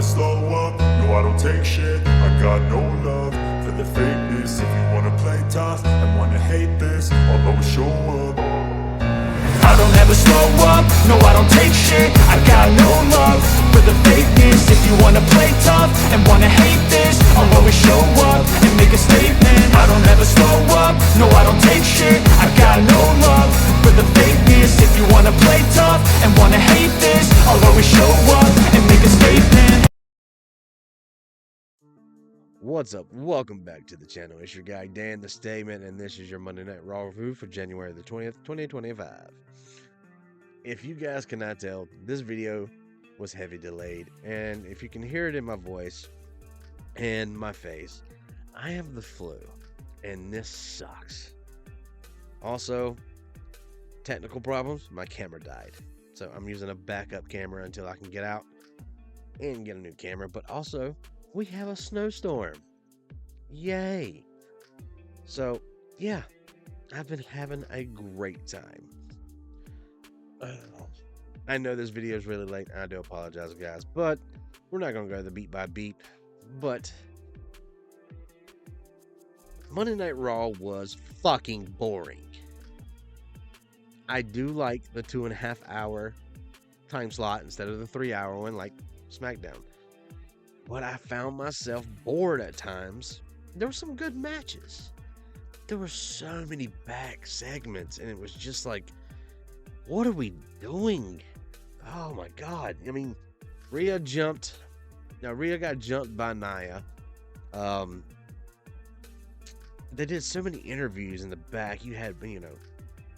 never slow up, no I don't take shit. I got no love for the fakeness. If you wanna play tough and wanna hate this, I'll always show up. I don't ever slow up, no I don't take shit. I got no love for the fakeness. If you wanna play tough and wanna hate this, I'll always show up and make a statement. I don't ever slow up, no I don't take shit. I got no love for the fakeness. If you wanna play tough and wanna hate this, I'll always show up and make a statement. What's up? Welcome back to the channel. It's your guy Dan the Statement, and this is your Monday Night Raw review for January the 20th, 2025. If you guys cannot tell, this video was heavy delayed, and if you can hear it in my voice and my face, I have the flu, and this sucks. Also, technical problems, my camera died, so I'm using a backup camera until I can get out and get a new camera. But also, we have a snowstorm. Yay. So, yeah, I've been having a great time. I know this video is really late, and I do apologize, guys, but we're not going to go the beat by beat. But Monday Night Raw was fucking boring. I do like the 2.5 hour time slot instead of the 3 hour one like SmackDown. But I found myself bored at times. There were some good matches. There were so many back segments, and it was just like, what are we doing? Oh my God. I mean, Rhea got jumped by Nia. They did so many interviews in the back. You had,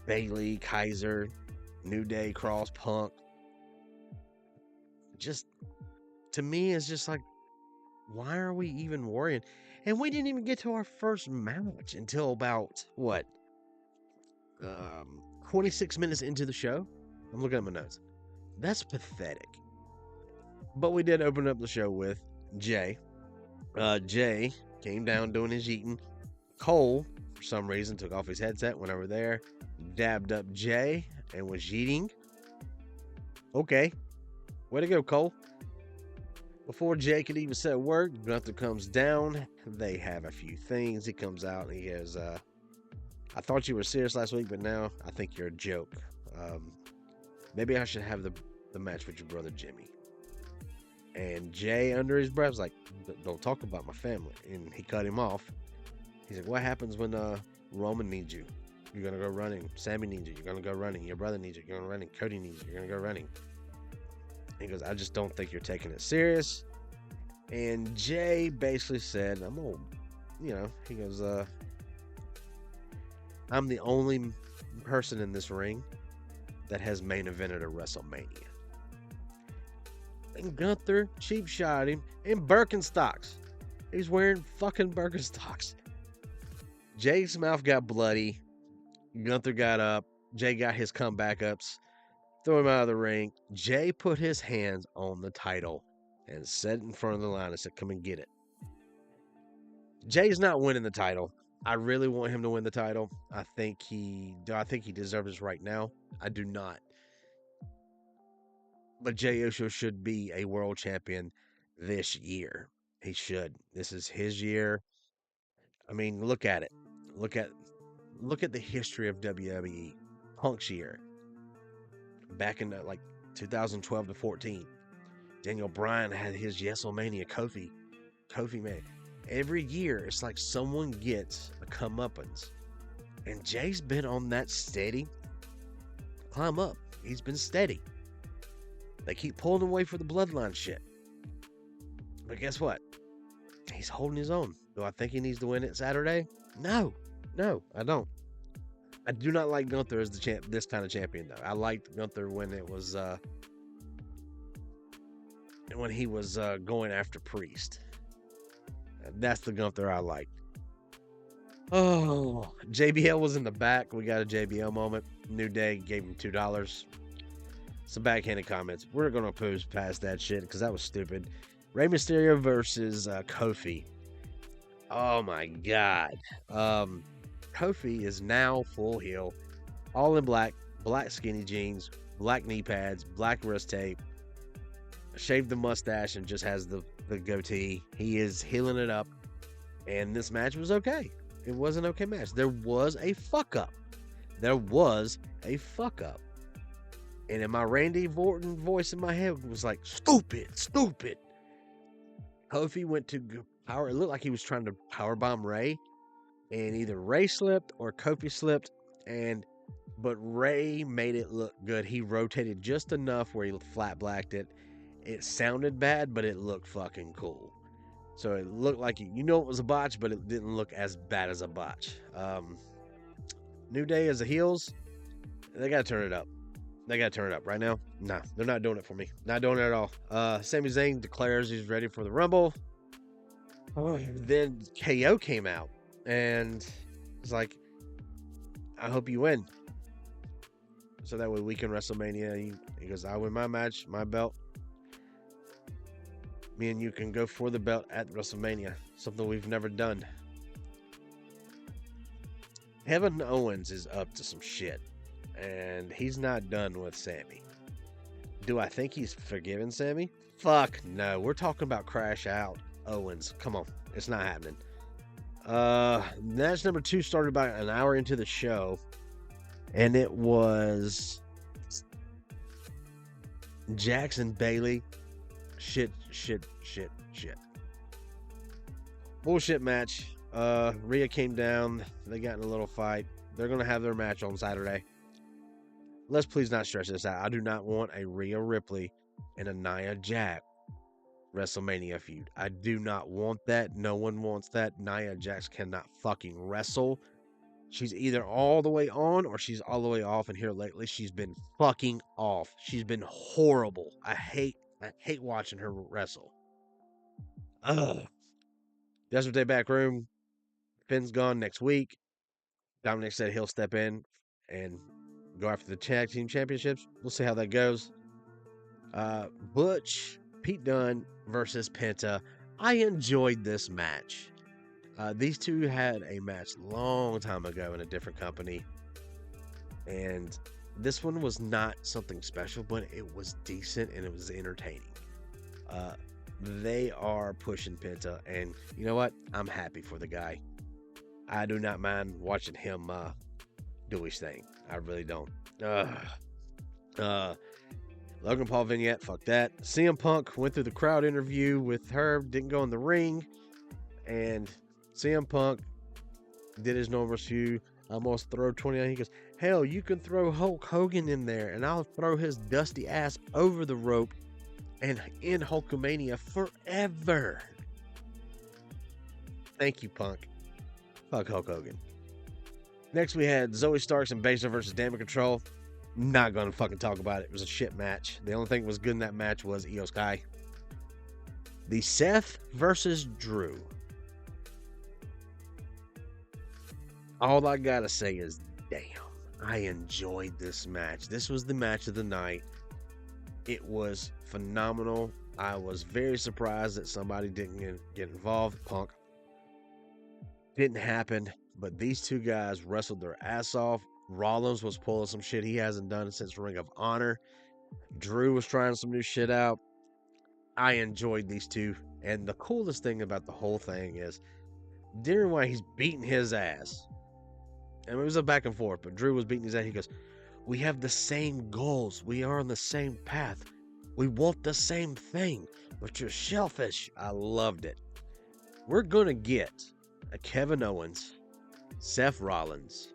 Bayley, Kaiser, New Day, Cross, Punk. Just, to me, it's just like, why are we even worrying? And we didn't even get to our first match until about, 26 minutes into the show? I'm looking at my notes. That's pathetic. But we did open up the show with Jay. Jay came down doing his eating. Cole, for some reason, took off his headset, went over there, dabbed up Jay, and was eating. Okay. Way to go, Cole. Before Jay could even say a word, Gunther comes down. They have a few things. He comes out and he goes, I thought you were serious last week, but now I think you're a joke. Maybe I should have the match with your brother Jimmy. And Jay, under his breath, was like, don't talk about my family. And he cut him off. He's like, what happens when Roman needs you? You're going to go running. Sammy needs you. You're going to go running. Your brother needs you. You're going to go running. Cody needs you. You're going to go running. He goes, I just don't think you're taking it serious. And Jay basically said, I'm old. He goes, I'm the only person in this ring that has main evented a WrestleMania. And Gunther cheap shot him in Birkenstocks. He's wearing fucking Birkenstocks. Jay's mouth got bloody. Gunther got up. Jay got his comeback ups. Threw him out of the ring. Jay put his hands on the title and set it in front of the line and said, come and get it. Jay's not winning the title. I really want him to win the title. I think he deserves it right now. I do not. But Jey Uso should be a world champion this year. He should. This is his year. I mean, look at it. Look at the history of WWE. Punk's year. Back in 2012 to 14. Daniel Bryan had his Yeselmania Kofi man. Every year, it's like someone gets a comeuppance. And Jay's been on that steady climb up. He's been steady. They keep pulling away for the bloodline shit. But guess what? He's holding his own. Do I think he needs to win it Saturday? No, I don't. I do not like Gunther as this kind of champion, though. I liked Gunther when it was when he was going after Priest. That's the Gunther I like. Oh, JBL was in the back. We got a JBL moment. New Day gave him $2. Some backhanded comments. We're going to pose past that shit because that was stupid. Rey Mysterio versus Kofi. Oh my God. Kofi is now full heel, all in black skinny jeans, black knee pads, black wrist tape. shaved the mustache and just has the goatee. He is healing it up. And this match was okay. It was an okay match. There was a fuck up. And in my Randy Orton voice in my head was like, stupid. Kofi went to power. It looked like he was trying to powerbomb Ray. And either Ray slipped or Kofi slipped. But Ray made it look good. He rotated just enough where he flat blacked it. It sounded bad, but it looked fucking cool. So it looked like it was a botch, but it didn't look as bad as a botch. New Day as the heels, they gotta turn it up. Right now. Nah, they're not doing it for me. Not doing it at all. Sami Zayn declares he's ready for the Rumble. Then KO came out and it's like, I hope you win. So that way we can WrestleMania. He goes, I win my match, my belt. Me and you can go for the belt at WrestleMania. Something we've never done. Kevin Owens is up to some shit. And he's not done with Sammy. Do I think he's forgiven Sammy? Fuck no. We're talking about Crash Out Owens. Come on. It's not happening. Match number 2 started about an hour into the show. And it was Jackson Bailey. Shit. Bullshit match. Rhea came down. They got in a little fight. They're going to have their match on Saturday. Let's please not stretch this out. I do not want a Rhea Ripley and a Nia Jax WrestleMania feud. I do not want that. No one wants that. Nia Jax cannot fucking wrestle. She's either all the way on or she's all the way off. And here lately, she's been fucking off. She's been horrible. I hate watching her wrestle. Desert Day back room. Finn's gone next week. Dominic said he'll step in and go after the tag team championships. We'll see how that goes. Butch, Pete Dunne versus Penta. I enjoyed this match. These two had a match long time ago in a different company. And this one was not something special, but it was decent and it was entertaining. They are pushing Penta, and you know what? I'm happy for the guy. I do not mind watching him do his thing. I really don't. Logan Paul vignette, fuck that. CM Punk went through the crowd interview with her, didn't go in the ring, and CM Punk did his normal few. I'm gonna throw 20. He goes, hell, you can throw Hulk Hogan in there, and I'll throw his dusty ass over the rope and in Hulkamania forever. Thank you, Punk. Fuck Hulk Hogan. Next, we had Zoe Starks and Baszler versus Damage Control. Not gonna fucking talk about it. It was a shit match. The only thing that was good in that match was Io Sky. The Seth versus Drew. All I gotta say is, damn, I enjoyed this match. This was the match of the night. It was phenomenal. I was very surprised that somebody didn't get involved. Punk. Didn't happen, but these two guys wrestled their ass off. Rollins was pulling some shit he hasn't done since Ring of Honor. Drew was trying some new shit out. I enjoyed these two. And the coolest thing about the whole thing is, during while he's beating his ass, and it was a back and forth, but Drew was beating his ass. He goes, we have the same goals. We are on the same path. We want the same thing, but you're selfish. I loved it. We're going to get a Kevin Owens, Seth Rollins,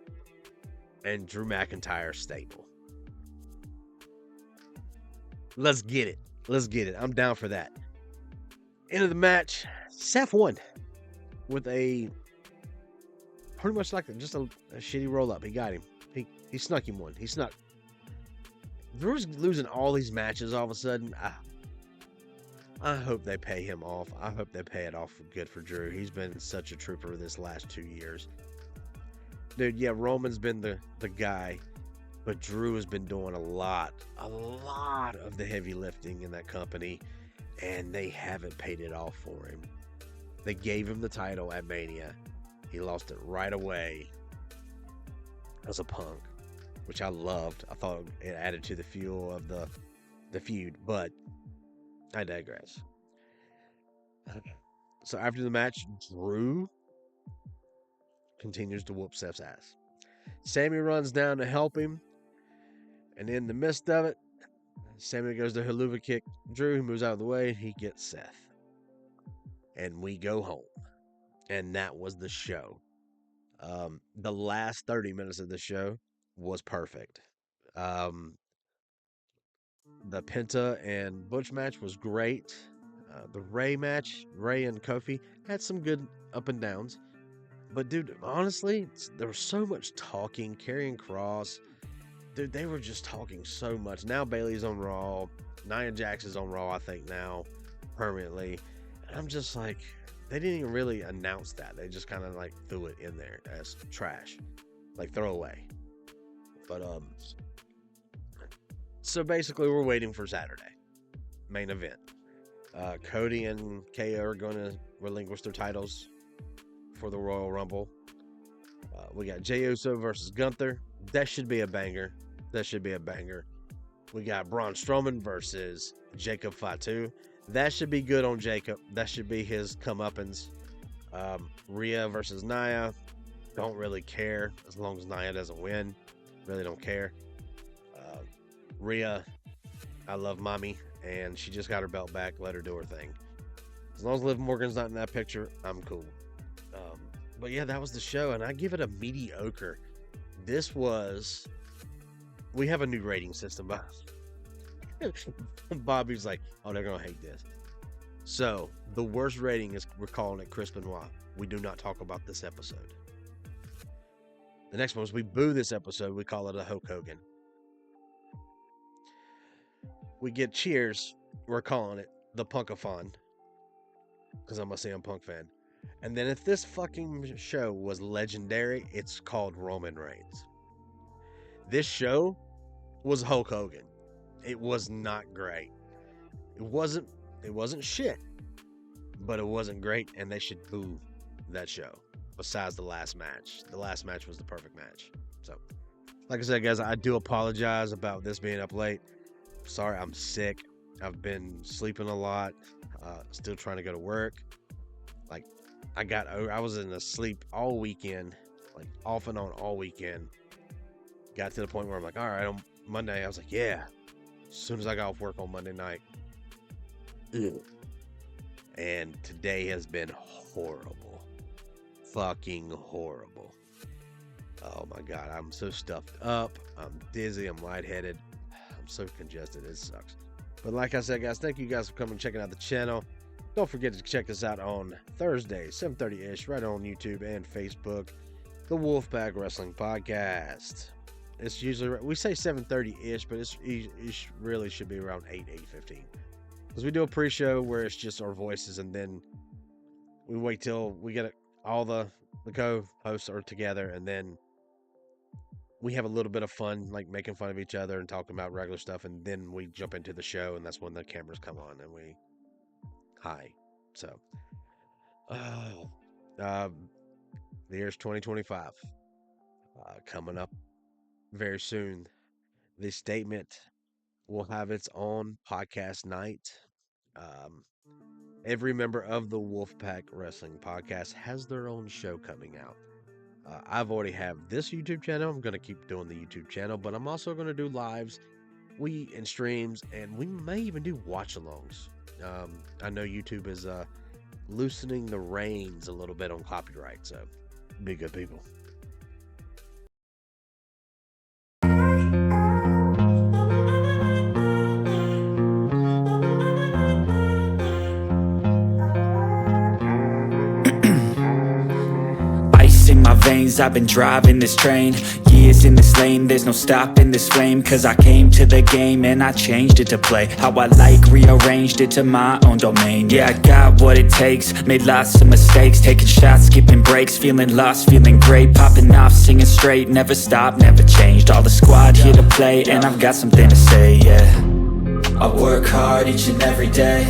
and Drew McIntyre stable. Let's get it. I'm down for that. End of the match, Seth won with a pretty much like just a shitty roll up. He got him. He snuck him one. He snuck. Drew's losing all these matches all of a sudden. I hope they pay him off. I hope they pay it off good for Drew. He's been such a trooper this last 2 years. Dude, yeah, Roman's been the guy, but Drew has been doing a lot of the heavy lifting in that company, and they haven't paid it off for him. They gave him the title at Mania. He lost it right away as a Punk, which I loved. I thought it added to the fuel of the feud, but I digress. So after the match, Drew continues to whoop Seth's ass. Sammy runs down to help him, and in the midst of it, Sammy goes to haluva kick Drew, who moves out of the way, and he gets Seth. And we go home. And that was the show. The last 30 minutes of the show was perfect. The Penta and Butch match was great. The Ray match, Ray and Kofi, had some good up and downs. But dude, honestly, there was so much talking. Karrion Kross, dude, they were just talking so much. Now Bayley's on Raw. Nia Jax is on Raw, I think, now, permanently. And I'm just like, they didn't even really announce that. They just kind of like threw it in there as trash, like throwaway. But so basically, we're waiting for Saturday main event. Cody and KO are going to relinquish their titles for the Royal Rumble. We got Jey Uso versus Gunther. That should be a banger. We got Braun Strowman versus Jacob Fatu. That should be good on Jacob. That should be his comeuppance. Rhea versus Nia. Don't really care as long as Nia doesn't win. Really don't care. Rhea, I love mommy, and she just got her belt back. Let her do her thing. As long as Liv Morgan's not in that picture, I'm cool. But yeah, that was the show, and I give it a mediocre. We have a new rating system. Bobby's like, oh, they're going to hate this. So, the worst rating is, we're calling it Chris Benoit. We do not talk about this episode. The next one is we boo this episode. We call it a Hulk Hogan. We get cheers. We're calling it the Punkathon, because I'm a CM Punk fan. And then if this fucking show was legendary, it's called Roman Reigns. This show was Hulk Hogan. It was not great. It wasn't shit, but it wasn't great, and they should boo that show. Besides the last match. The last match was the perfect match. So, like I said, guys, I do apologize about this being up late. Sorry, I'm sick. I've been sleeping a lot. Still trying to go to work. Like, I was in a sleep all weekend, like off and on all weekend. Got to the point where I'm like, all right, on Monday, I was like, yeah. As soon as I got off work on Monday night. Ugh. And today has been horrible. Fucking horrible. Oh my God, I'm so stuffed up. I'm dizzy. I'm lightheaded. I'm so congested. It sucks. But like I said, guys, thank you guys for coming and checking out the channel. Don't forget to check us out on Thursday, 7:30-ish, right on YouTube and Facebook, the Wolfpack Wrestling Podcast. It's usually, we say 7:30-ish, but it really should be around 8:15. Because we do a pre-show where it's just our voices, and then we wait till we get all the co-hosts are together, and then we have a little bit of fun, like making fun of each other and talking about regular stuff, and then we jump into the show, and that's when the cameras come on, and we... Hi. So, the year's 2025. Coming up very soon. The Statement will have its own podcast night. Every member of the Wolfpack Wrestling Podcast has their own show coming out. I've already have this YouTube channel. I'm going to keep doing the YouTube channel, but I'm also going to do lives, and streams, and we may even do watch-alongs. I know YouTube is loosening the reins a little bit on copyright, so be good people. Ice in my veins, I've been driving this train. Years in this lane, there's no stopping this flame. Cause I came to the game and I changed it to play how I like, rearranged it to my own domain. Yeah, I got what it takes, made lots of mistakes, taking shots, skipping breaks, feeling lost, feeling great, popping off, singing straight, never stopped, never changed. All the squad here to play, and I've got something to say, yeah. I work hard each and every day,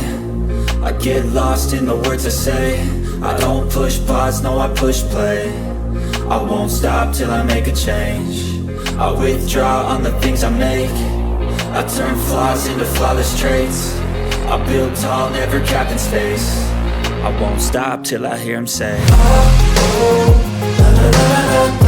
I get lost in the words I say. I don't push pause, no, I push play. I won't stop till I make a change. I withdraw on the things I make. I turn flaws into flawless traits. I build tall, never capped in space. I won't stop till I hear him say, oh, oh, la, la, la, la.